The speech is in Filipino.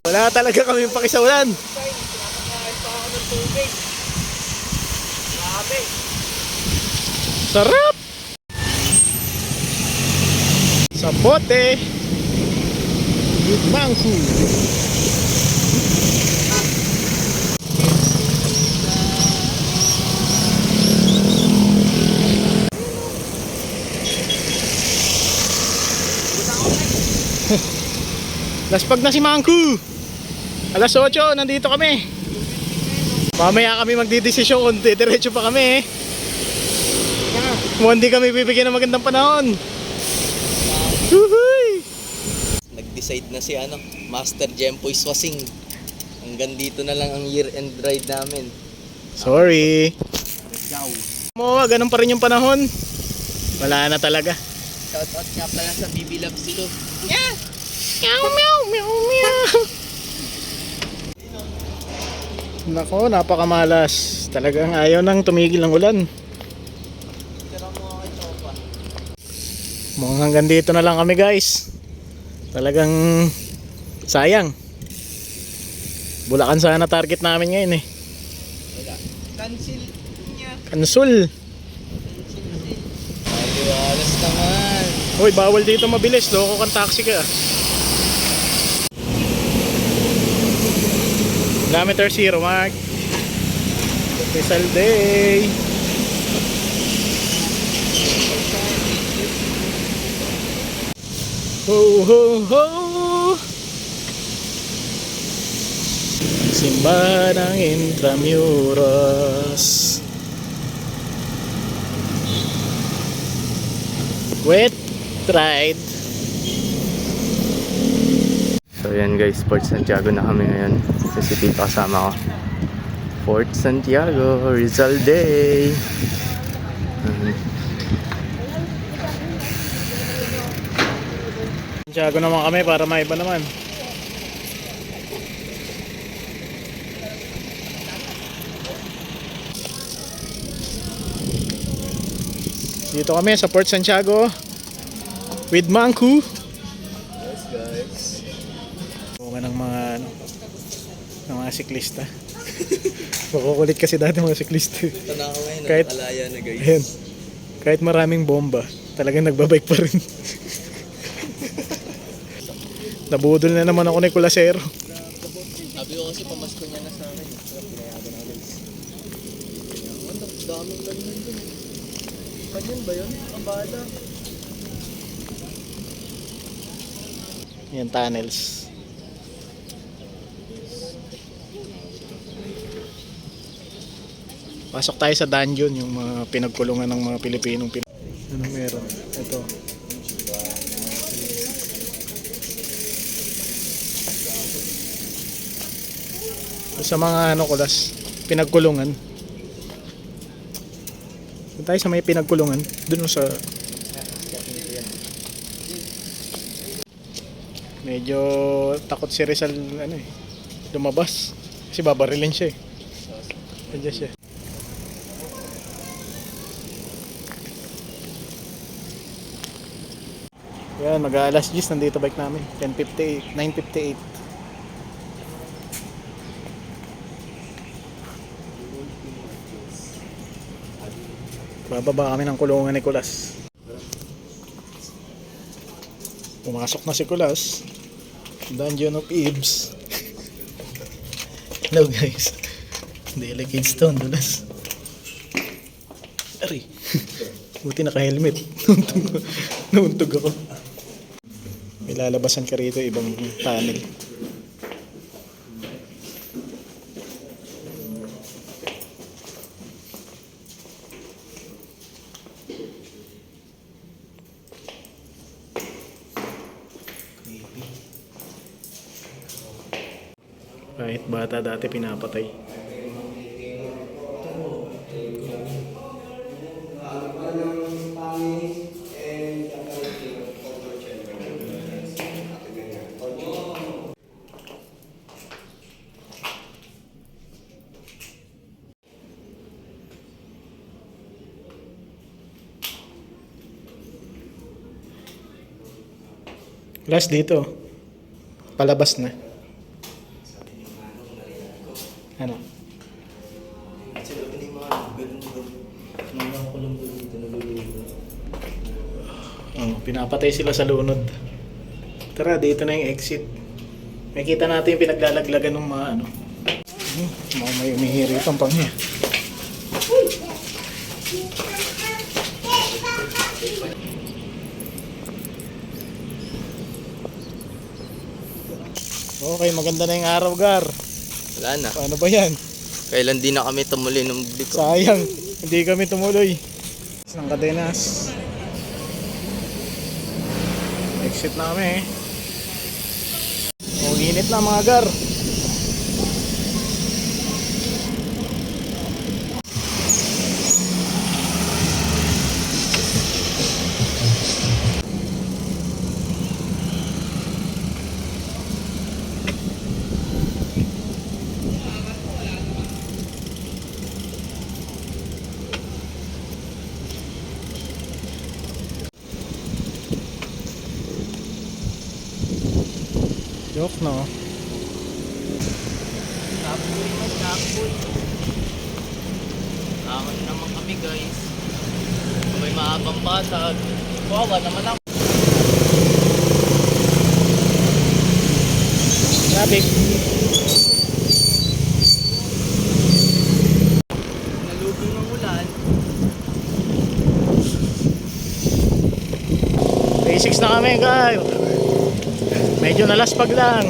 Wala talaga kami pakisawalan. Pinapakain pa ako ng tubig. Grabe. Sarap! Sa bote with mangku. Laspag na si Mangku. Alas 8, nandito kami. Mamaya kami magdidesisyon kung diretso pa kami. Kung hindi kami bibigyan ng magandang panahon. Woohoo! Nag-decide na si Master Jempoy Swasing. Hanggang dito na lang ang year-end ride namin. Sorry. Ciao. Mo, ganun pa rin yung panahon. Wala na talaga. Shoutout nga pala sa BB Love Silo. Yeah. Meow meow meow meow. Nako, napakamalas. Talagang ayaw nang tumigil ng ulan. Mukhang hanggang dito na lang kami, guys. Talagang sayang. Bulacan sana target namin ngayon eh. Wala. Cancel niya. Cancel. Aliwalas naman. Hoy, bawal dito mabilis. Loko kang taxi ka. Kilometer 0 mark. Rizal Day. Ho ho ho. Simba ng Intramuros. Wet ride. So yan guys, Fort Santiago na kami ngayon. Si Tito kasama ko. Fort Santiago, Rizal Day. Santiago naman kami para maiba naman. Dito kami sa Port Santiago with Mangku. Yes guys. Bunga ng mga siklista. Makukulit kasi dati mga siklista. Ito na ako ngayon, Kahit- nakalaya na guys. Ayan. Kahit maraming bomba, talagang nagbabike pa rin. Nabudol na naman ako ni Kulasero. Sabi ko kasi pamasko niya na sa akin. Pero pinayagan na guys. Ang daming ganyan dun. Kanyan ba yun? Ang bala. Yan, tunnels. Pasok tayo sa dungeon, yung mga pinagkulungan ng mga Pilipinong Ano meron? Ito. Sa mga kulas, pinagkulungan. Doon tayo sa may pinagkulungan, doon sa medyo takot si Rizal lumabas kasi babarilin siya eh. Nandiyan siya. Yan, mag-aalas 10 nandito bike namin. 10:58, 9:58. Bababa kami ng kulungan ni Kulas. Pumasok na si Kulas. Dungeon of Ibs. Hello guys. Delicate stone, Dulas. Ari. Buti naka-helmet. Nauntog ako. May lalabasan ka rito, ibang tunnel. Kahit bata dati pinapatay. Last dito. Palabas na. Ano? Sila ba yung mga ganun daw? Mga ko lang doon dito naluluto. Oh, pinapatay sila sa lunod. Tara, dito na yung exit. Makita natin yung pinaglalaglagan ng mga ano. Mga may umihiri itong pangya. Okay, maganda na yung araw, Gar. Wala na. Paano ba yan? Kailan di na kami tumuli ng biko. Sayang, hindi kami tumuloy. Isang kadenas. Exit na kami eh. Oh, init na mga Gar. Joke no. Tapoy man, tapoy. Ako na naman kami guys. Kung may maabang bata, wawa naman ako. Traffic. Nalubing ng ulan. Basics na kami, guys. Medyo nalaspag lang.